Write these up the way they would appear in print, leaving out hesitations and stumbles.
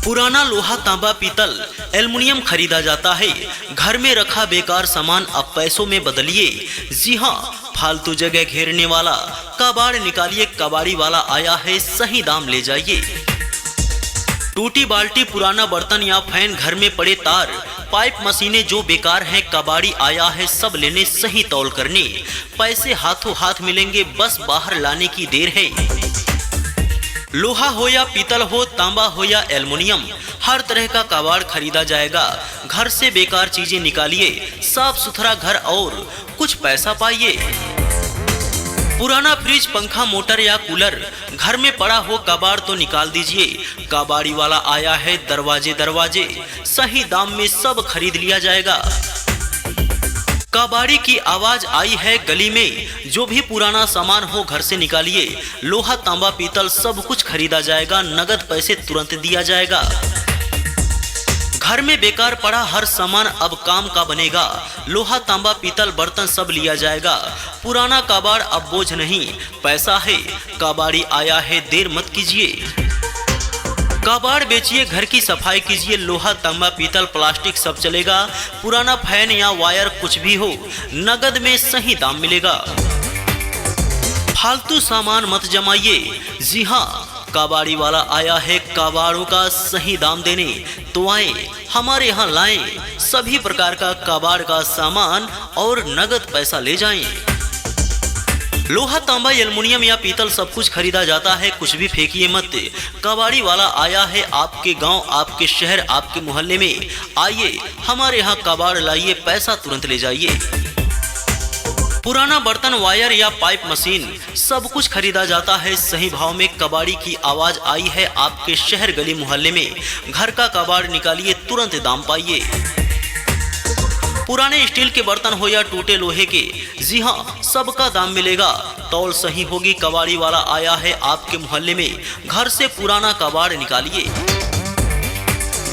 पुराना लोहा, तांबा, पीतल, एल्युमिनियम खरीदा जाता है। घर में रखा बेकार सामान अब पैसों में बदलिए। जी हाँ, फालतू जगह घेरने वाला कबाड़ निकालिए, कबाड़ी वाला आया है, सही दाम ले जाइए। टूटी बाल्टी, पुराना बर्तन या फैन, घर में पड़े तार, पाइप, मशीनें जो बेकार हैं, कबाड़ी आया है सब लेने, सही तौल करने। पैसे हाथों हाथ मिलेंगे, बस बाहर लाने की देर है। लोहा हो या पीतल हो, तांबा हो या एल्युमिनियम, हर तरह का कबाड़ खरीदा जाएगा। घर से बेकार चीजें निकालिए, साफ सुथरा घर और कुछ पैसा पाइए। पुराना फ्रिज, पंखा, मोटर या कूलर, घर में पड़ा हो कबाड़ तो निकाल दीजिए। कबाड़ी वाला आया है दरवाजे दरवाजे, सही दाम में सब खरीद लिया जाएगा। कबाड़ी की आवाज आई है गली में, जो भी पुराना सामान हो घर से निकालिए। लोहा, तांबा, पीतल सब कुछ खरीदा जाएगा, नगद पैसे तुरंत दिया जाएगा। घर में बेकार पड़ा हर सामान अब काम का बनेगा। लोहा, तांबा, पीतल, बर्तन सब लिया जाएगा। पुराना कबाड़ अब बोझ नहीं, पैसा है। कबाड़ी आया है, देर मत कीजिए। कबाड़ बेचिए, घर की सफाई कीजिए। लोहा, तांबा, पीतल, प्लास्टिक सब चलेगा। पुराना फैन या वायर कुछ भी हो, नगद में सही दाम मिलेगा। फालतू सामान मत जमाइए। जी हाँ, कबाड़ी वाला आया है कबाड़ों का सही दाम देने। तो आए हमारे यहाँ लाएं सभी प्रकार का कबाड़ का सामान और नगद पैसा ले जाएं। लोहा, तांबा, एल्युमिनियम या पीतल सब कुछ खरीदा जाता है, कुछ भी फेंकिए मत। कबाड़ी वाला आया है आपके गांव, आपके शहर, आपके मोहल्ले में। आइए हमारे यहाँ कबाड़ लाइए, पैसा तुरंत ले जाइए। पुराना बर्तन, वायर या पाइप, मशीन सब कुछ खरीदा जाता है सही भाव में। कबाड़ी की आवाज आई है आपके शहर, गली, मोहल्ले में। घर का कबाड़ निकालिए, तुरंत दाम पाइए। पुराने स्टील के बर्तन हो या टूटे लोहे के, जी हाँ, सबका दाम मिलेगा। तौल सही होगी, कबाड़ी वाला आया है आपके मोहल्ले में। घर से पुराना कबाड़ निकालिए।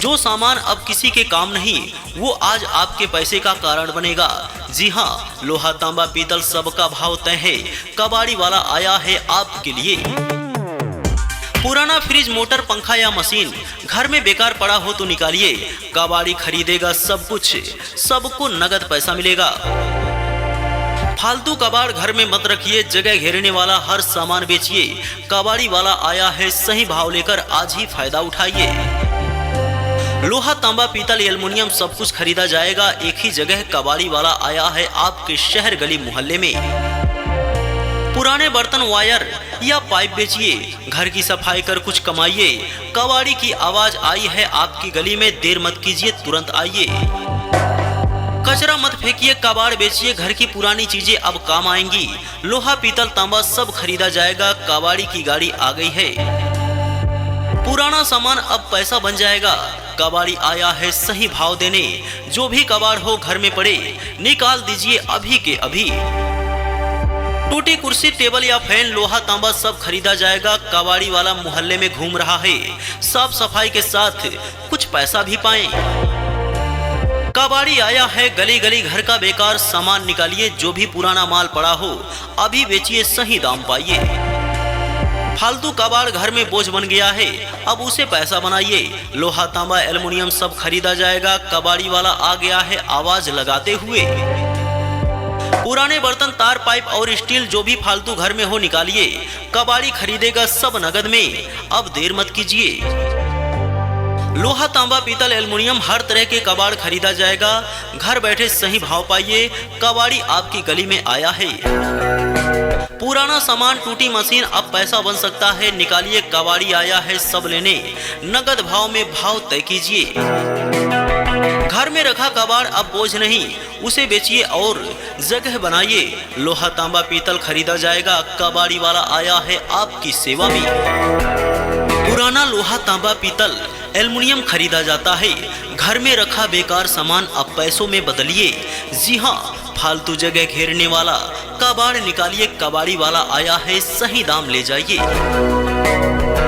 जो सामान अब किसी के काम नहीं, वो आज आपके पैसे का कारण बनेगा। जी हाँ, लोहा, तांबा, पीतल सबका भाव तय है। कबाड़ी वाला आया है आपके लिए। पुराना फ्रिज, मोटर, पंखा या मशीन घर में बेकार पड़ा हो तो निकालिए। कबाड़ी खरीदेगा सब कुछ, सबको नगद पैसा मिलेगा। फालतू कबाड़ घर में मत रखिए, जगह घेरने वाला हर सामान बेचिए। कबाड़ी वाला आया है सही भाव लेकर, आज ही फायदा उठाइए। लोहा, तांबा, पीतल, एल्युमिनियम सब कुछ खरीदा जाएगा एक ही जगह। कबाड़ी वाला आया है आपके शहर, गली, मोहल्ले में। पुराने बर्तन, वायर या पाइप बेचिए, घर की सफाई कर कुछ कमाइए। कबाड़ी की आवाज आई है आपकी गली में, देर मत कीजिए, तुरंत आइए। कचरा मत फेंकिए, कबाड़ बेचिए, घर की पुरानी चीजें अब काम आएंगी। लोहा, पीतल, तांबा सब खरीदा जाएगा, कबाड़ी की गाड़ी आ गई है। पुराना सामान अब पैसा बन जाएगा। कबाड़ी आया है सही भाव देने। जो भी कबाड़ हो घर में पड़े, निकाल दीजिए अभी के अभी। टूटी कुर्सी, टेबल या फैन, लोहा, तांबा सब खरीदा जाएगा। कबाड़ी वाला मोहल्ले में घूम रहा है, साफ सफाई के साथ कुछ पैसा भी पाएं। कबाड़ी आया है गली गली, घर का बेकार सामान निकालिए। जो भी पुराना माल पड़ा हो अभी बेचिए, सही दाम पाइए। फालतू कबाड़ घर में बोझ बन गया है, अब उसे पैसा बनाइए। लोहा, तांबा, एल्युमिनियम सब खरीदा जाएगा। कबाड़ी वाला आ गया है आवाज लगाते हुए। पुराने बर्तन, तार, पाइप और स्टील जो भी फालतू घर में हो निकालिए। कबाड़ी खरीदेगा सब नगद में, अब देर मत कीजिए। लोहा, तांबा, पीतल, एल्युमिनियम हर तरह के कबाड़ खरीदा जाएगा। घर बैठे सही भाव पाइए। कबाड़ी आपकी गली में आया है। पुराना सामान, टूटी मशीन अब पैसा बन सकता है, निकालिए। कबाड़ी आया है सब लेने, नगद भाव में भाव तय कीजिए। घर में रखा कबाड़ अब बोझ नहीं, उसे बेचिए और जगह बनाइए। लोहा, तांबा, पीतल खरीदा जाएगा। कबाड़ी वाला आया है आपकी सेवा में। पुराना लोहा, तांबा, पीतल, एल्युमिनियम खरीदा जाता है। घर में रखा बेकार सामान अब पैसों में बदलिए। जी हाँ, फालतू जगह घेरने वाला कबाड़ निकालिए। कबाड़ी वाला आया है सही दाम ले जाइए।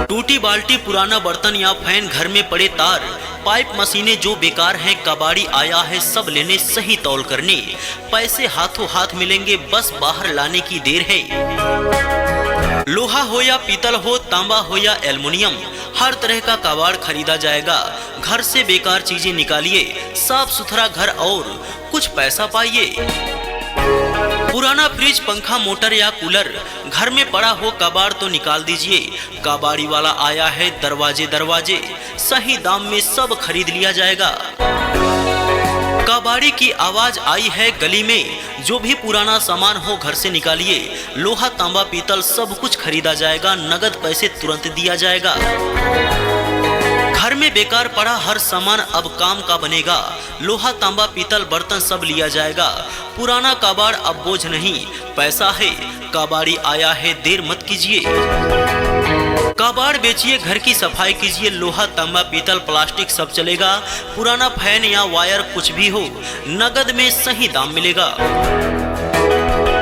टूटी बाल्टी, पुराना बर्तन या फैन, घर में पड़े तार, पाइप, मशीनें जो बेकार हैं, कबाड़ी आया है सब लेने, सही तौल करने। पैसे हाथों हाथ मिलेंगे, बस बाहर लाने की देर है। लोहा हो या पीतल हो, तांबा हो या एल्युमिनियम, हर तरह का कबाड़ खरीदा जाएगा। घर से बेकार चीजें निकालिए, साफ सुथरा घर और कुछ पैसा पाइए। पुराना फ्रिज, पंखा, मोटर या कूलर घर में पड़ा हो कबाड़ तो निकाल दीजिए। कबाड़ी वाला आया है दरवाजे दरवाजे, सही दाम में सब खरीद लिया जाएगा। कबाड़ी की आवाज आई है गली में, जो भी पुराना सामान हो घर से निकालिए। लोहा, तांबा, पीतल सब कुछ खरीदा जाएगा, नगद पैसे तुरंत दिया जाएगा। घर में बेकार पड़ा हर सामान अब काम का बनेगा। लोहा, तांबा, पीतल, बर्तन सब लिया जाएगा। पुराना कबाड़ अब बोझ नहीं, पैसा है। कबाड़ी आया है, देर मत कीजिए। कबाड़ बेचिए, घर की सफाई कीजिए। लोहा, तांबा, पीतल, प्लास्टिक सब चलेगा। पुराना फैन या वायर कुछ भी हो, नगद में सही दाम मिलेगा।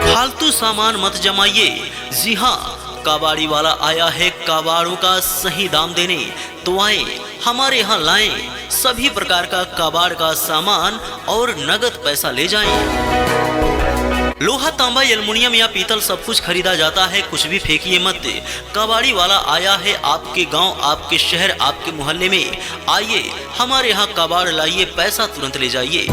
फालतू सामान मत जमाइए। जी हाँ, कबाड़ी वाला आया है कबाड़ों का सही दाम देने। तो आए हमारे यहाँ लाएं सभी प्रकार का कबाड़ का सामान और नगद पैसा ले जाएं। लोहा, तांबा, एल्युमिनियम या पीतल सब कुछ खरीदा जाता है, कुछ भी फेंकिए मत। कबाड़ी वाला आया है आपके गांव, आपके शहर, आपके मोहल्ले में। आइए हमारे यहाँ कबाड़ लाइए, पैसा तुरंत ले जाइए।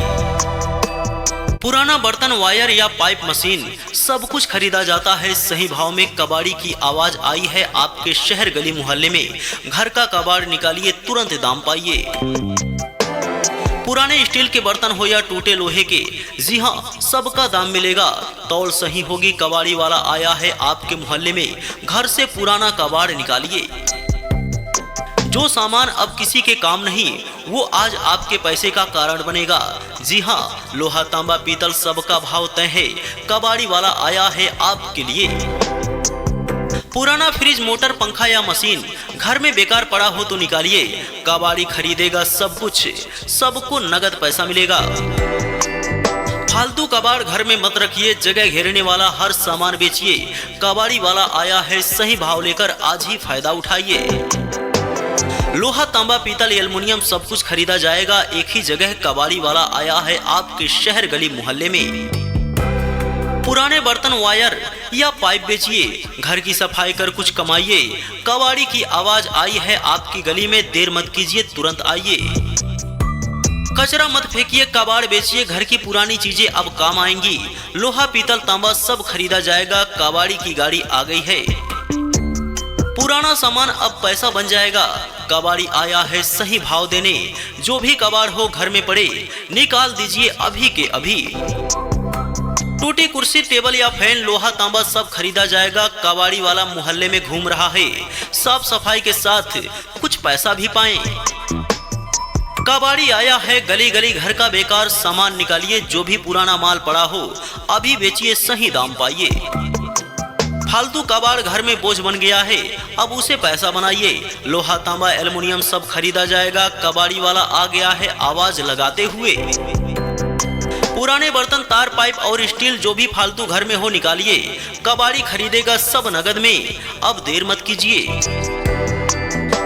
पुराना बर्तन, वायर या पाइप, मशीन सब कुछ खरीदा जाता है सही भाव में। कबाड़ी की आवाज आई है आपके शहर, गली, मोहल्ले में। घर का कबाड़ निकालिए, तुरंत दाम पाइए। पुराने स्टील के बर्तन हो या टूटे लोहे के, जी हाँ, सबका दाम मिलेगा। तौल सही होगी, कबाड़ी वाला आया है आपके मोहल्ले में। घर से पुराना कबाड़ निकालिए। जो सामान अब किसी के काम नहीं, वो आज आपके पैसे का कारण बनेगा। जी हाँ, लोहा, तांबा, पीतल सबका भाव तय है। कबाड़ी वाला आया है आपके लिए। पुराना फ्रिज, मोटर, पंखा या मशीन घर में बेकार पड़ा हो तो निकालिए। कबाड़ी खरीदेगा सब कुछ, सबको नगद पैसा मिलेगा। फालतू कबाड़ घर में मत रखिए, जगह घेरने वाला हर सामान बेचिए। कबाड़ी वाला आया है सही भाव लेकर, आज ही फायदा उठाइए। लोहा, तांबा, पीतल, एल्युमिनियम सब कुछ खरीदा जाएगा एक ही जगह। कबाड़ी वाला आया है आपके शहर, गली, मोहल्ले में। पुराने बर्तन, वायर या पाइप बेचिए, घर की सफाई कर कुछ कमाइए। कबाड़ी की आवाज आई है आपकी गली में, देर मत कीजिए, तुरंत आइए। कचरा मत फेंकिए, कबाड़ बेचिए, घर की पुरानी चीजें अब काम आएंगी। लोहा, पीतल, तांबा सब खरीदा जाएगा, कबाड़ी की गाड़ी आ गई है। पुराना सामान अब पैसा बन जाएगा। कबाड़ी आया है सही भाव देने। जो भी कबाड़ हो घर में पड़े, निकाल दीजिए अभी के अभी। टूटी कुर्सी, टेबल या फैन, लोहा, तांबा सब खरीदा जाएगा। कबाड़ी वाला मोहल्ले में घूम रहा है, साफ सफाई के साथ कुछ पैसा भी पाएं। कबाड़ी आया है गली गली, घर का बेकार सामान निकालिए। जो भी पुराना माल पड़ा हो अभी बेचिए, सही दाम पाइए। फालतू कबाड़ घर में बोझ बन गया है, अब उसे पैसा बनाइए। लोहा, तांबा, एल्युमिनियम सब खरीदा जाएगा। कबाड़ी वाला आ गया है आवाज लगाते हुए। पुराने बर्तन, तार, पाइप और स्टील जो भी फालतू घर में हो निकालिए। कबाड़ी खरीदेगा सब नगद में, अब देर मत कीजिए।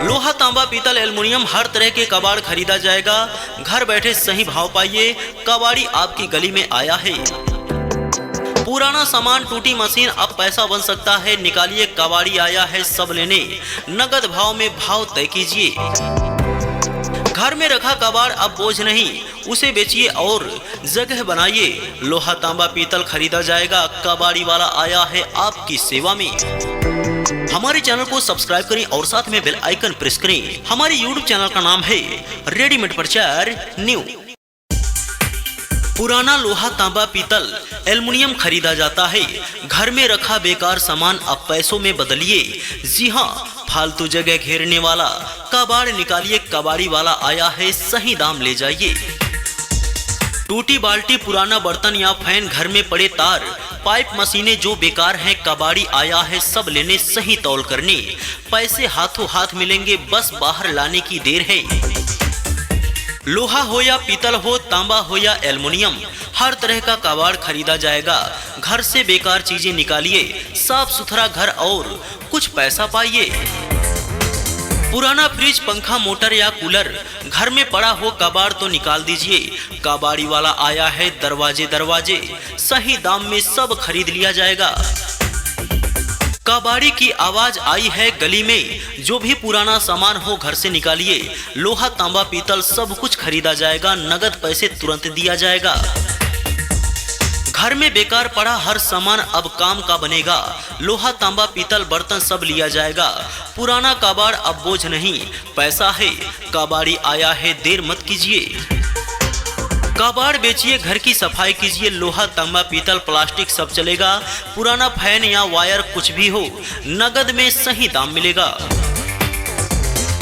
लोहा, तांबा, पीतल, एल्युमिनियम हर तरह के कबाड़ खरीदा जाएगा। घर बैठे सही भाव पाइए। कबाड़ी आपकी गली में आया है। पुराना सामान, टूटी मशीन अब पैसा बन सकता है, निकालिए। कबाड़ी आया है सब लेने, नगद भाव में भाव तय कीजिए। घर में रखा कबाड़ अब बोझ नहीं, उसे बेचिए और जगह बनाइए। लोहा, तांबा, पीतल खरीदा जाएगा। कबाड़ी वाला आया है आपकी सेवा में। हमारे चैनल को सब्सक्राइब करें और साथ में बेल आइकन प्रेस करें। हमारे यूट्यूब चैनल का नाम है रेडीमेड प्रचार न्यू। पुराना लोहा, तांबा, पीतल, एल्युमिनियम खरीदा जाता है। घर में रखा बेकार सामान अब पैसों में बदलिए। जी हाँ, फालतू जगह घेरने वाला कबाड़ निकालिए। कबाड़ी वाला आया है सही दाम ले जाइए। टूटी बाल्टी, पुराना बर्तन या फैन, घर में पड़े तार, पाइप, मशीनें जो बेकार हैं, कबाड़ी आया है सब लेने, सही तौल करने। पैसे हाथों हाथ मिलेंगे, बस बाहर लाने की देर है। लोहा हो या पीतल हो, तांबा हो या एल्युमिनियम, हर तरह का कबाड़ खरीदा जाएगा। घर से बेकार चीजें निकालिए, साफ सुथरा घर और कुछ पैसा पाइए। पुराना फ्रिज, पंखा, मोटर या कूलर घर में पड़ा हो कबाड़ तो निकाल दीजिए। कबाड़ी वाला आया है दरवाजे दरवाजे, सही दाम में सब खरीद लिया जाएगा। कबाड़ी की आवाज आई है गली में, जो भी पुराना सामान हो घर से निकालिए। लोहा तांबा पीतल सब कुछ खरीदा जाएगा, नगद पैसे तुरंत दिया जाएगा। घर में बेकार पड़ा हर सामान अब काम का बनेगा। लोहा तांबा पीतल बर्तन सब लिया जाएगा। पुराना कबाड़ अब बोझ नहीं, पैसा है। कबाड़ी आया है, देर मत कीजिए। कबाड़ बेचिए, घर की सफाई कीजिए। लोहा तांबा पीतल प्लास्टिक सब चलेगा। पुराना फैन या वायर कुछ भी हो, नगद में सही दाम मिलेगा।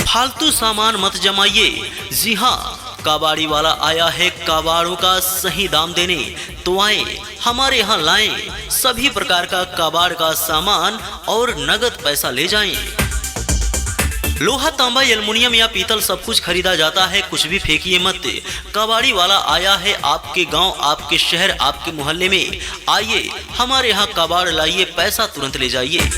फालतू सामान मत जमाइए। जी हाँ, कबाड़ी वाला आया है कबाड़ों का सही दाम देने। तो आए हमारे यहाँ लाएं सभी प्रकार का कबाड़ का सामान और नगद पैसा ले जाएं। लोहा तांबा एल्युमिनियम या पीतल सब कुछ खरीदा जाता है, कुछ भी फेंकिए मत। कबाड़ी वाला आया है आपके गांव, आपके शहर, आपके मोहल्ले में। आइए हमारे यहाँ कबाड़ लाइए, पैसा तुरंत ले जाइए।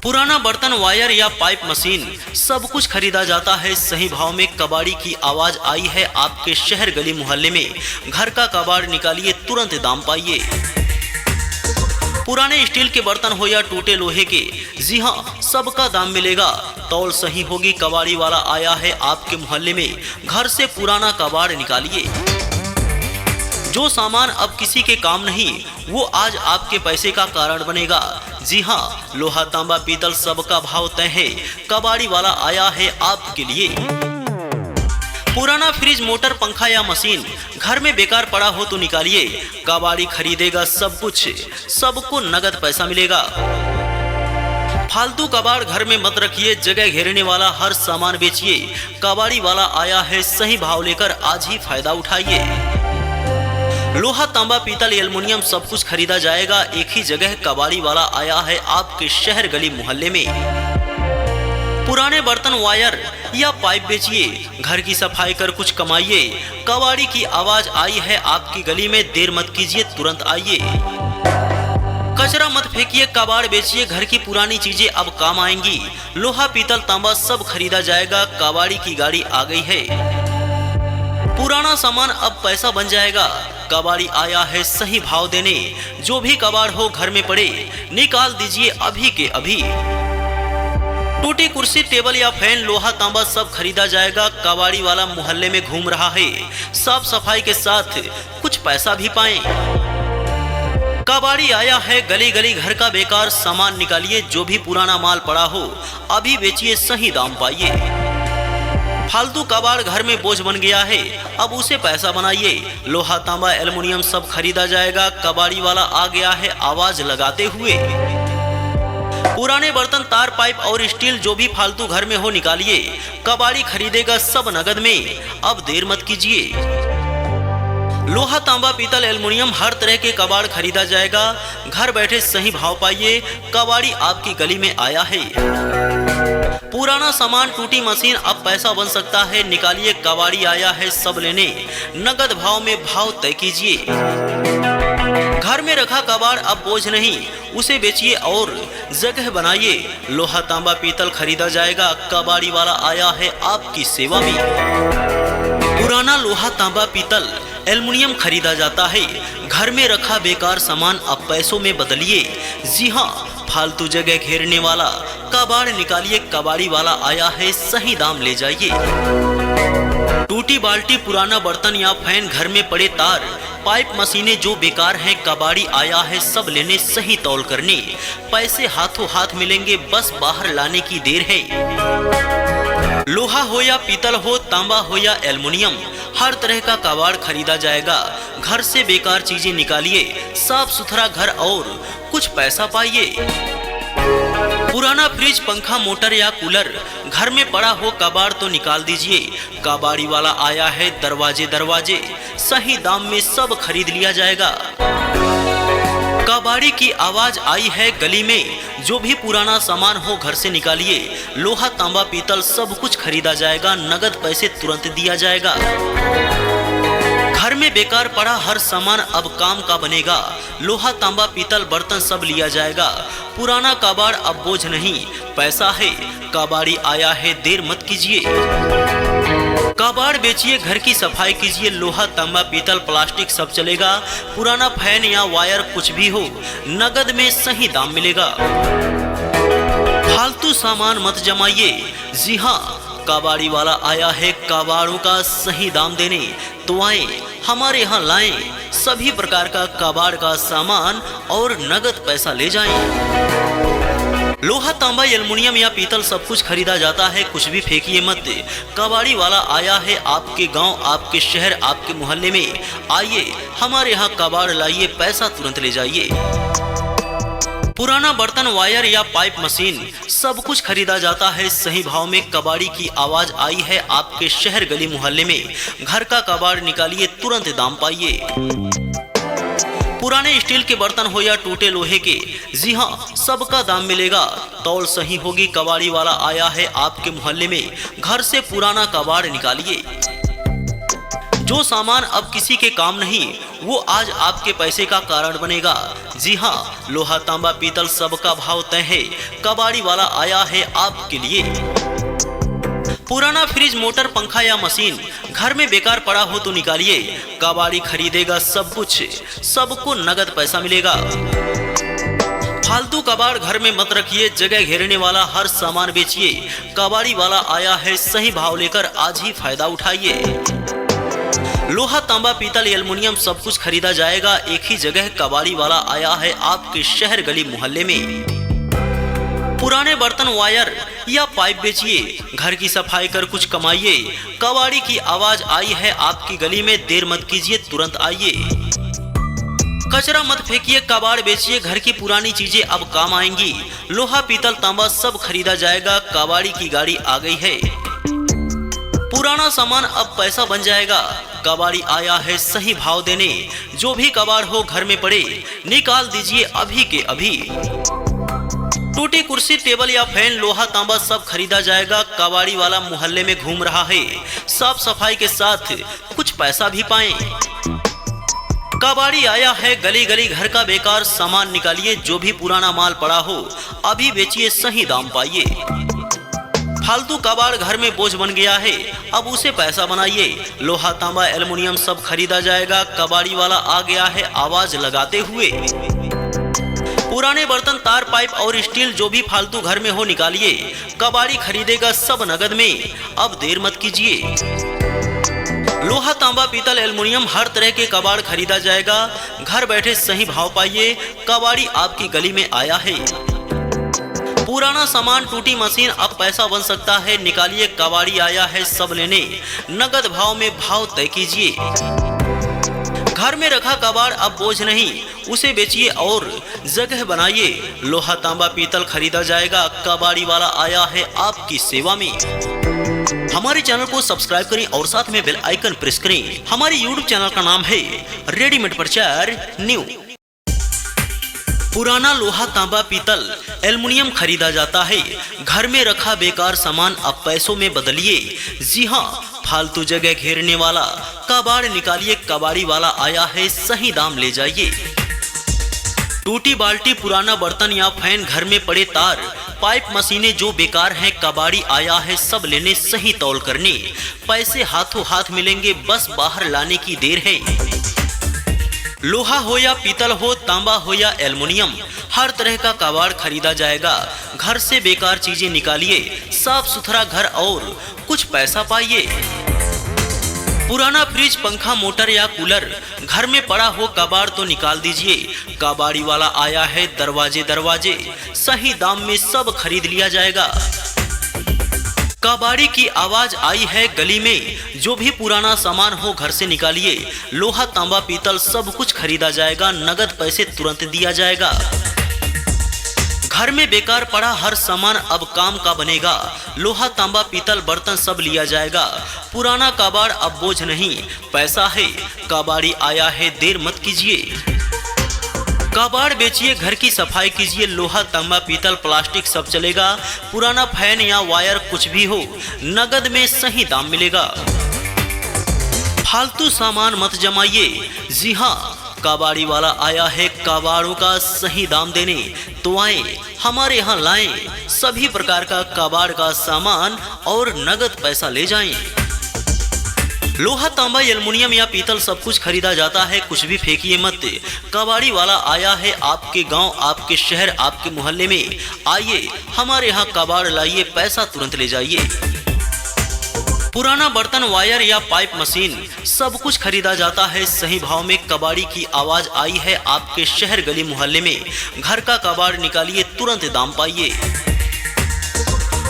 पुराना बर्तन, वायर या पाइप, मशीन सब कुछ खरीदा जाता है सही भाव में। कबाड़ी की आवाज आई है आपके शहर, गली, मोहल्ले में। घर का कबाड़ निकालिए, तुरंत दाम पाइए। पुराने स्टील के बर्तन हो या टूटे लोहे के, जी हाँ, सबका दाम मिलेगा। तौल सही होगी। कबाड़ी वाला आया है आपके मोहल्ले में। घर से पुराना कबाड़ निकालिए। जो सामान अब किसी के काम नहीं, वो आज आपके पैसे का कारण बनेगा। जी हाँ, लोहा तांबा पीतल सबका भाव तय है। कबाड़ी वाला आया है आपके लिए। पुराना फ्रिज, मोटर, पंखा या मशीन घर में बेकार पड़ा हो तो निकालिए। कबाड़ी खरीदेगा सब कुछ, सबको नगद पैसा मिलेगा। फालतू कबाड़ घर में मत रखिए, जगह घेरने वाला हर सामान बेचिए। कबाड़ी वाला आया है सही भाव लेकर, आज ही फायदा उठाइए। लोहा तांबा पीतल एल्युमिनियम सब कुछ खरीदा जाएगा एक ही जगह। कबाड़ी वाला आया है आपके शहर, गली, मोहल्ले में। पुराने बर्तन, वायर या पाइप बेचिए। घर की सफाई कर कुछ कमाइए। कबाड़ी की आवाज आई है आपकी गली में, देर मत कीजिए, तुरंत आइए। कचरा मत फेंकिए, कबाड़ बेचिए। घर की पुरानी चीजें अब काम आएंगी। लोहा पीतल तांबा सब खरीदा जाएगा। कबाड़ी की गाड़ी आ गई है। पुराना सामान अब पैसा बन जाएगा। कबाड़ी आया है सही भाव देने। जो भी कबाड़ हो घर में पड़े, निकाल दीजिए अभी के अभी। टूटी कुर्सी, टेबल या फैन, लोहा तांबा सब खरीदा जाएगा। कबाड़ी वाला मोहल्ले में घूम रहा है, साफ सफाई के साथ कुछ पैसा भी पाएं। कबाड़ी आया है गली गली, घर का बेकार सामान निकालिए। जो भी पुराना माल पड़ा हो अभी बेचिए, सही दाम पाइए। फालतू कबाड़ घर में बोझ बन गया है, अब उसे पैसा बनाइए। लोहा तांबा एल्युमिनियम सब खरीदा जाएगा। कबाड़ी वाला आ गया है आवाज लगाते हुए। पुराने बर्तन, तार, पाइप और स्टील जो भी फालतू घर में हो निकालिए। कबाड़ी खरीदेगा सब नगद में, अब देर मत कीजिए। लोहा तांबा पीतल एल्युमिनियम हर तरह के कबाड़ खरीदा जाएगा। घर बैठे सही भाव पाइए। कबाड़ी आपकी गली में आया है। पुराना सामान, टूटी मशीन अब पैसा बन सकता है, निकालिए। कबाड़ी आया है सब लेने, नगद भाव में भाव तय कीजिए। घर में रखा कबाड़ अब बोझ नहीं, उसे बेचिए और जगह बनाइए। लोहा तांबा पीतल खरीदा जाएगा। कबाड़ी वाला आया है आपकी सेवा में। पुराना लोहा तांबा पीतल एल्युमिनियम खरीदा जाता है। घर में रखा बेकार सामान अब पैसों में बदलिए। जी हाँ, फालतू जगह घेरने वाला कबाड़ निकालिए। कबाड़ी वाला आया है सही दाम ले जाइए। टूटी बाल्टी, पुराना बर्तन या फैन, घर में पड़े तार, पाइप, मशीनें जो बेकार हैं, कबाड़ी आया है सब लेने, सही तौल करने। पैसे हाथों हाथ मिलेंगे, बस बाहर लाने की देर है। लोहा हो या पीतल हो, तांबा हो या एल्युमिनियम, हर तरह का कबाड़ खरीदा जाएगा। घर से बेकार चीजें निकालिए, साफ सुथरा घर और कुछ पैसा पाइए। पुराना फ्रिज, पंखा, मोटर या कूलर घर में पड़ा हो कबाड़ तो निकाल दीजिए। कबाड़ी वाला आया है दरवाजे दरवाजे, सही दाम में सब खरीद लिया जाएगा। कबाड़ी की आवाज आई है गली में। जो भी पुराना सामान हो घर से निकालिए। लोहा तांबा पीतल सब कुछ खरीदा जाएगा। नगद पैसे तुरंत दिया जाएगा। घर में बेकार पड़ा हर सामान अब काम का बनेगा। लोहा तांबा पीतल बर्तन सब लिया जाएगा। पुराना कबाड़ अब बोझ नहीं, पैसा है। कबाड़ी आया है, देर मत कीजिए। कबाड़ बेचिए, घर की सफाई कीजिए, लोहा तांबा पीतल प्लास्टिक सब चलेगा। पुराना फैन या वायर कुछ भी हो, नगद में सही दाम मिलेगा। फालतू सामान मत जमाइए। जी हाँ, कबाड़ी वाला आया है कबाड़ों का सही दाम देने। तो आए हमारे यहाँ लाएं सभी प्रकार का कबाड़ का सामान और नगद पैसा ले जाएं। लोहा तांबा एल्युमिनियम या पीतल सब कुछ खरीदा जाता है, कुछ भी फेंकिए मत। कबाड़ी वाला आया है आपके गांव, आपके शहर, आपके मोहल्ले में। आइए हमारे यहाँ कबाड़ लाइए, पैसा तुरंत ले जाइए। पुराना बर्तन, वायर या पाइप, मशीन सब कुछ खरीदा जाता है सही भाव में। कबाड़ी की आवाज आई है आपके शहर, गली, मोहल्ले में। घर का कबाड़ निकालिए, तुरंत दाम पाइए। पुराने स्टील के बर्तन हो या टूटे लोहे के, जी हाँ, सबका दाम मिलेगा। तौल सही होगी, कबाड़ी वाला आया है आपके मोहल्ले में। घर से पुराना कबाड़ निकालिए। जो सामान अब किसी के काम नहीं, वो आज आपके पैसे का कारण बनेगा। जी हाँ, लोहा तांबा पीतल सबका भाव तय है। कबाड़ी वाला आया है आपके लिए। पुराना फ्रिज, मोटर, पंखा या मशीन घर में बेकार पड़ा हो तो निकालिए। कबाड़ी खरीदेगा सब कुछ, सबको नगद पैसा मिलेगा। फालतू कबाड़ घर में मत रखिए, जगह घेरने वाला हर सामान बेचिए। कबाड़ी वाला आया है सही भाव लेकर, आज ही फायदा उठाइए। लोहा तांबा पीतल एल्युमिनियम सब कुछ खरीदा जाएगा एक ही जगह। कबाड़ी वाला आया है आपके शहर, गली, मोहल्ले में। पुराने बर्तन, वायर या पाइप बेचिए, घर की सफाई कर कुछ कमाइए। कबाड़ी की आवाज आई है आपकी गली में, देर मत कीजिए, तुरंत आइए। कचरा मत फेंकिए, कबाड़ बेचिए, घर की पुरानी चीजें अब काम आएंगी। लोहा पीतल तांबा सब खरीदा जाएगा, कबाड़ी की गाड़ी आ गई है। पुराना सामान अब पैसा बन जाएगा। कबाड़ी आया है सही भाव देने। जो भी कबाड़ हो घर में पड़े, निकाल दीजिए अभी के अभी। टूटी कुर्सी, टेबल या फैन, लोहा तांबा सब खरीदा जाएगा। कबाड़ी वाला मोहल्ले में घूम रहा है, साफ सफाई के साथ कुछ पैसा भी पाएं। कबाड़ी आया है गली गली, घर का बेकार सामान निकालिए। जो भी पुराना माल पड़ा हो अभी बेचिए, सही दाम पाइए। फालतू कबाड़ घर में बोझ बन गया है, अब उसे पैसा बनाइए। लोहा तांबा एल्युमिनियम सब खरीदा जाएगा। कबाड़ी वाला आ गया है आवाज लगाते हुए। पुराने बर्तन, तार, पाइप और स्टील जो भी फालतू घर में हो निकालिए। कबाड़ी खरीदेगा सब नगद में, अब देर मत कीजिए। लोहा तांबा पीतल एल्युमिनियम हर तरह के कबाड़ खरीदा जाएगा। घर बैठे सही भाव पाइए। कबाड़ी आपकी गली में आया है। पुराना सामान, टूटी मशीन अब पैसा बन सकता है, निकालिए। कबाड़ी आया है सब लेने, नगद भाव में भाव तय कीजिए। घर में रखा कबाड़ अब बोझ नहीं, उसे बेचिए और जगह बनाइए। लोहा तांबा पीतल खरीदा जाएगा। कबाड़ी वाला आया है आपकी सेवा में। हमारे चैनल को सब्सक्राइब करें और साथ में बेल आइकन प्रेस करें। हमारे यूट्यूब चैनल का नाम है रेडीमेड प्रचार न्यू। पुराना लोहा तांबा पीतल एल्युमिनियम खरीदा जाता है। घर में रखा बेकार सामान अब पैसों में बदलिए। जी हाँ, फालतू जगह घेरने वाला कबाड़ निकालिए। कबाड़ी वाला आया है सही दाम ले जाइए। टूटी बाल्टी, पुराना बर्तन या फैन, घर में पड़े तार, पाइप, मशीनें जो बेकार हैं, कबाड़ी आया है सब लेने, सही तौल करने। पैसे हाथों हाथ मिलेंगे, बस बाहर लाने की देर है। लोहा हो या पीतल हो, तांबा हो या एल्युमिनियम, हर तरह का कबाड़ खरीदा जाएगा। घर से बेकार चीजें निकालिए, साफ सुथरा घर और कुछ पैसा पाइए। पुराना फ्रिज, पंखा, मोटर या कूलर घर में पड़ा हो कबाड़ तो निकाल दीजिए। कबाड़ी वाला आया है दरवाजे दरवाजे, सही दाम में सब खरीद लिया जाएगा। कबाड़ी की आवाज आई है गली में। जो भी पुराना सामान हो घर से निकालिए। लोहा तांबा पीतल सब कुछ खरीदा जाएगा, नगद पैसे तुरंत दिया जाएगा। घर में बेकार पड़ा हर सामान अब काम का बनेगा। लोहा तांबा पीतल बर्तन सब लिया जाएगा। पुराना कबाड़ अब बोझ नहीं, पैसा है। कबाड़ी आया है, देर मत कीजिए। कबाड़ बेचिए, घर की सफाई कीजिए। लोहा तांबा पीतल प्लास्टिक सब चलेगा। पुराना फैन या वायर कुछ भी हो, नगद में सही दाम मिलेगा। फालतू सामान मत जमाइए। जी हाँ, कबाड़ी वाला आया है कबाड़ों का सही दाम देने। तो आए हमारे यहाँ लाएं सभी प्रकार का कबाड़ का सामान और नगद पैसा ले जाएं। लोहा, तांबा, एल्युमिनियम या पीतल सब कुछ खरीदा जाता है, कुछ भी फेंकिए मत। कबाड़ी वाला आया है आपके गांव, आपके शहर, आपके मोहल्ले में। आइए हमारे यहाँ कबाड़ लाइए, पैसा तुरंत ले जाइए। पुराना बर्तन, वायर या पाइप, मशीन सब कुछ खरीदा जाता है सही भाव में। कबाड़ी की आवाज आई है आपके शहर, गली, मोहल्ले में। घर का कबाड़ निकालिए, तुरंत दाम पाइए।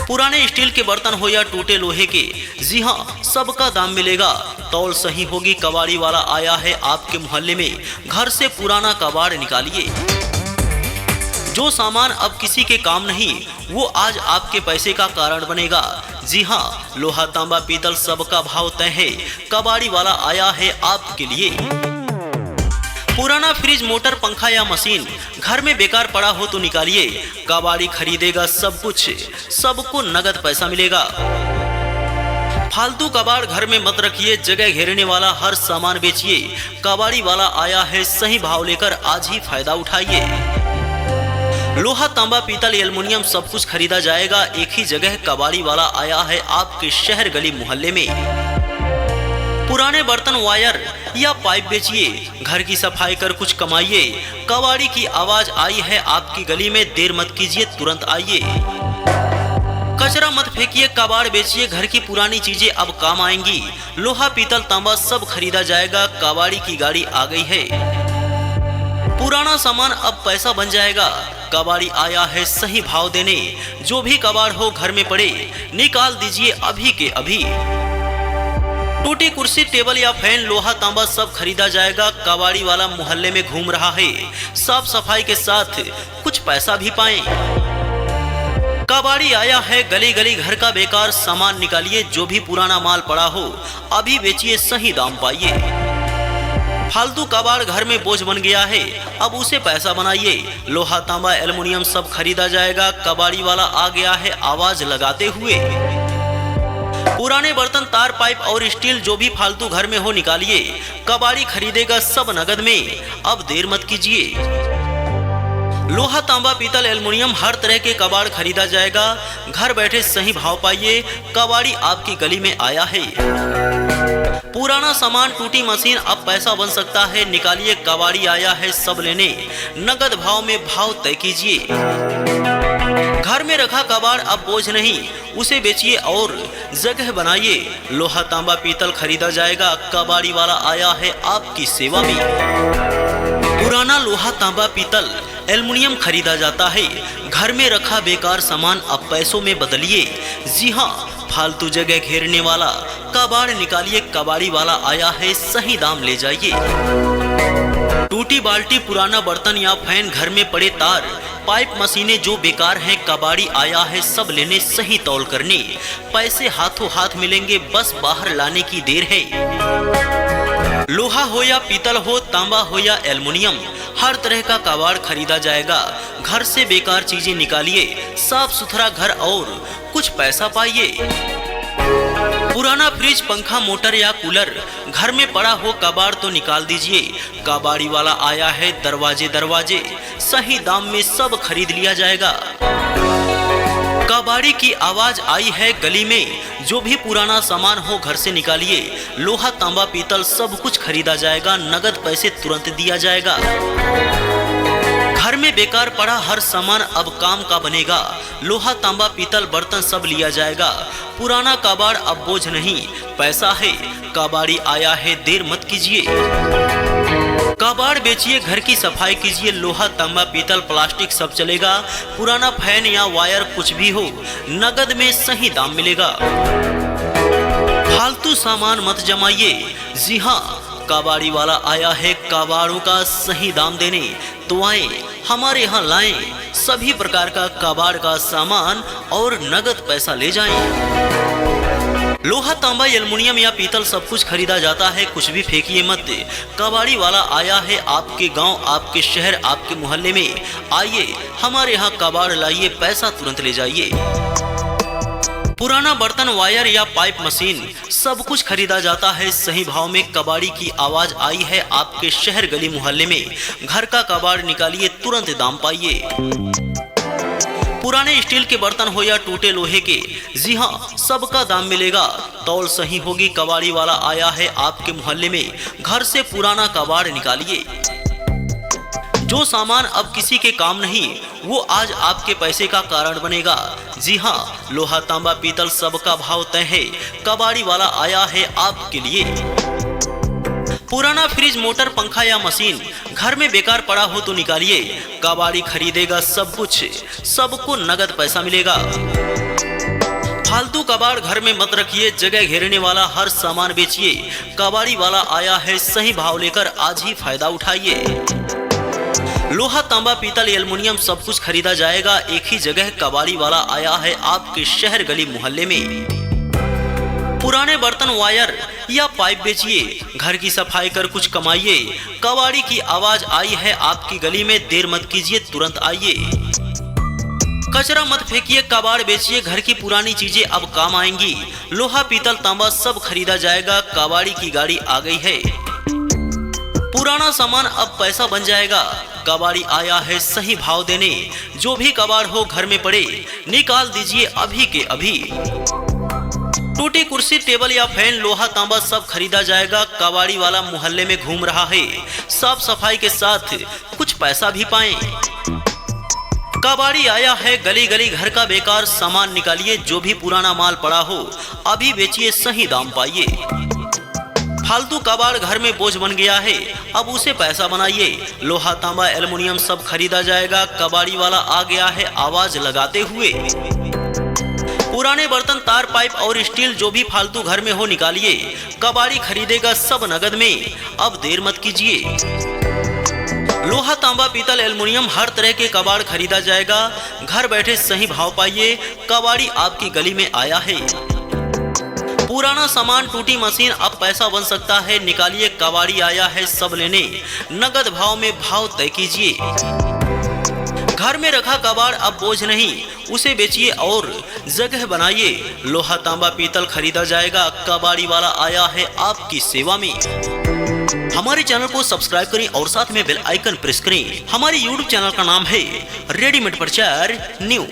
पुराने स्टील के बर्तन हो या टूटे लोहे के, जी हाँ, सबका दाम मिलेगा। तौल सही होगी, कबाड़ी वाला आया है आपके मोहल्ले में। घर से पुराना कबाड़ निकालिए। जो सामान अब किसी के काम नहीं, वो आज आपके पैसे का कारण बनेगा। जी हाँ, लोहा, तांबा, पीतल सबका भाव तय है। कबाड़ी वाला आया है आपके लिए। पुराना फ्रिज, मोटर, पंखा या मशीन घर में बेकार पड़ा हो तो निकालिए। कबाड़ी खरीदेगा सब कुछ, सबको नगद पैसा मिलेगा। फालतू कबाड़ घर में मत रखिए, जगह घेरने वाला हर सामान बेचिए। कबाड़ी वाला आया है सही भाव लेकर, आज ही फायदा उठाइए। लोहा, तांबा, पीतल, एल्युमिनियम सब कुछ खरीदा जाएगा एक ही जगह। कबाड़ी वाला आया है आपके शहर, गली, मोहल्ले में। पुराने बर्तन, वायर या पाइप बेचिए, घर की सफाई कर कुछ कमाइए। कबाड़ी की आवाज आई है आपकी गली में, देर मत कीजिए, तुरंत आइए। कचरा मत फेंकिए, कबाड़ बेचिए, घर की पुरानी चीजें अब काम आएंगी। लोहा, पीतल, तांबा सब खरीदा जाएगा, कबाड़ी की गाड़ी आ गई है। पुराना सामान अब पैसा बन जाएगा। कबाड़ी आया है सही भाव देने। जो भी कबाड़ हो घर में पड़े, निकाल दीजिए अभी के अभी। टूटी कुर्सी, टेबल या फैन, लोहा, तांबा सब खरीदा जाएगा। कबाड़ी वाला मोहल्ले में घूम रहा है, साफ सफाई के साथ कुछ पैसा भी पाएं। कबाड़ी आया है गली गली, घर का बेकार सामान निकालिए। जो भी पुराना माल पड़ा हो अभी बेचिए, सही दाम पाइए। फालतू कबाड़ घर में बोझ बन गया है, अब उसे पैसा बनाइए। लोहा, तांबा, एल्युमिनियम सब खरीदा जाएगा। कबाड़ी वाला आ गया है आवाज लगाते हुए। पुराने बर्तन, तार, पाइप और स्टील जो भी फालतू घर में हो निकालिए। कबाड़ी खरीदेगा सब नगद में, अब देर मत कीजिए। लोहा, तांबा, पीतल, एल्युमिनियम हर तरह के कबाड़ खरीदा जाएगा। घर बैठे सही भाव पाइए। कबाड़ी आपकी गली में आया है। पुराना सामान, टूटी मशीन अब पैसा बन सकता है, निकालिए। कबाड़ी आया है सब लेने, नगद भाव में भाव तय कीजिए। घर में रखा कबाड़ अब बोझ नहीं, उसे बेचिए और जगह बनाइए। लोहा, तांबा, पीतल खरीदा जाएगा। कबाड़ी वाला आया है आपकी सेवा में। पुराना लोहा, तांबा, पीतल, एल्युमिनियम खरीदा जाता है। घर में रखा बेकार सामान अब पैसों में बदलिए। जी हाँ, फालतू जगह घेरने वाला कबाड़ निकालिए। कबाड़ी वाला आया है सही दाम ले जाइए। टूटी बाल्टी, पुराना बर्तन या फैन, घर में पड़े तार, पाइप, मशीनें जो बेकार हैं, कबाड़ी आया है सब लेने, सही तौल करने। पैसे हाथों हाथ मिलेंगे, बस बाहर लाने की देर है। लोहा हो या पीतल हो, तांबा हो या एल्युमिनियम, हर तरह का कबाड़ खरीदा जाएगा। घर से बेकार चीजें निकालिए, साफ सुथरा घर और कुछ पैसा पाइए। पुराना फ्रिज, पंखा, मोटर या कूलर घर में पड़ा हो कबाड़ तो निकाल दीजिए। कबाड़ी वाला आया है दरवाजे दरवाजे, सही दाम में सब खरीद लिया जाएगा। कबाड़ी की आवाज आई है गली में। जो भी पुराना सामान हो घर से निकालिए। लोहा, तांबा, पीतल सब कुछ खरीदा जाएगा, नगद पैसे तुरंत दिया जाएगा। घर में बेकार पड़ा हर सामान अब काम का बनेगा। लोहा, तांबा, पीतल, बर्तन सब लिया जाएगा। पुराना कबाड़ अब बोझ नहीं, पैसा है। कबाड़ी आया है, देर मत कीजिए। कबाड़ बेचिए, घर की सफाई कीजिए। लोहा, तांबा, पीतल, प्लास्टिक सब चलेगा। पुराना फैन या वायर कुछ भी हो, नगद में सही दाम मिलेगा। फालतू सामान मत जमाइए। जी हाँ, कबाड़ी वाला आया है कबाड़ों का सही दाम देने। तो आए हमारे यहाँ लाएं सभी प्रकार का कबाड़ का सामान और नगद पैसा ले जाएं। लोहा, तांबा, एल्युमिनियम या पीतल सब कुछ खरीदा जाता है, कुछ भी फेंकिए मत। कबाड़ी वाला आया है आपके गांव, आपके शहर, आपके मोहल्ले में। आइए हमारे यहाँ कबाड़ लाइए, पैसा तुरंत ले जाइए। पुराना बर्तन, वायर या पाइप, मशीन सब कुछ खरीदा जाता है सही भाव में। कबाड़ी की आवाज आई है आपके शहर, गली, मोहल्ले में। घर का कबाड़ निकालिए, तुरंत दाम पाइए। पुराने स्टील के बर्तन हो या टूटे लोहे के, जी हाँ, सबका दाम मिलेगा। तौल सही होगी, कबाड़ी वाला आया है आपके मोहल्ले में, घर से पुराना कबाड़ निकालिए। जो सामान अब किसी के काम नहीं, वो आज आपके पैसे का कारण बनेगा। जी हाँ, लोहा तांबा पीतल सबका भाव तय है, कबाड़ी वाला आया है आपके लिए। पुराना फ्रिज, मोटर, पंखा या मशीन घर में बेकार पड़ा हो तो निकालिए, कबाड़ी खरीदेगा सब कुछ, सबको नगद पैसा मिलेगा। फालतू कबाड़ घर में मत रखिए, जगह घेरने वाला हर सामान बेचिए, कबाड़ी वाला आया है सही भाव लेकर, आज ही फायदा उठाइए। लोहा तांबा पीतल एल्युमिनियम सब कुछ खरीदा जाएगा एक ही जगह, कबाड़ी वाला आया है आपके शहर गली मोहल्ले में। पुराने बर्तन, वायर या पाइप बेचिए, घर की सफाई कर कुछ कमाइए, कबाड़ी की आवाज आई है आपकी गली में, देर मत कीजिए, तुरंत आइए। कचरा मत फेंकिए, कबाड़ बेचिए, घर की पुरानी चीजें अब काम आएंगी, लोहा पीतल तांबा सब खरीदा जाएगा, कबाड़ी की गाड़ी आ गई है। पुराना सामान अब पैसा बन जाएगा, कबाड़ी आया है सही भाव देने, जो भी कबाड़ हो घर में पड़े निकाल दीजिए अभी के अभी। टूटी कुर्सी, टेबल या फैन, लोहा तांबा सब खरीदा जाएगा, कबाड़ी वाला मोहल्ले में घूम रहा है, साफ सफाई के साथ कुछ पैसा भी पाएं। कबाड़ी आया है गली गली, घर का बेकार सामान निकालिए, जो भी पुराना माल पड़ा हो अभी बेचिए, सही दाम पाइए। फालतू कबाड़ घर में बोझ बन गया है, अब उसे पैसा बनाइए, लोहा तांबा एल्युमिनियम सब खरीदा जाएगा, कबाड़ी वाला आ गया है आवाज लगाते हुए। पुराने बर्तन, तार, पाइप और स्टील जो भी फालतू घर में हो निकालिए, कबाड़ी खरीदेगा सब नगद में, अब देर मत कीजिए। लोहा तांबा पीतल एल्युमिनियम हर तरह के कबाड़ खरीदा जाएगा, घर बैठे सही भाव पाइए, कबाड़ी आपकी गली में आया है। पुराना सामान, टूटी मशीन अब पैसा बन सकता है, निकालिए, कबाड़ी आया है सब लेने, नगद भाव में भाव तय कीजिए। घर में रखा कबाड़ अब बोझ नहीं, उसे बेचिए और जगह बनाइए, लोहा तांबा पीतल खरीदा जाएगा, कबाड़ी वाला आया है आपकी सेवा में। हमारे चैनल को सब्सक्राइब करें और साथ में बेल आइकन प्रेस करें। हमारे YouTube चैनल का नाम है रेडीमेड प्रचार न्यू।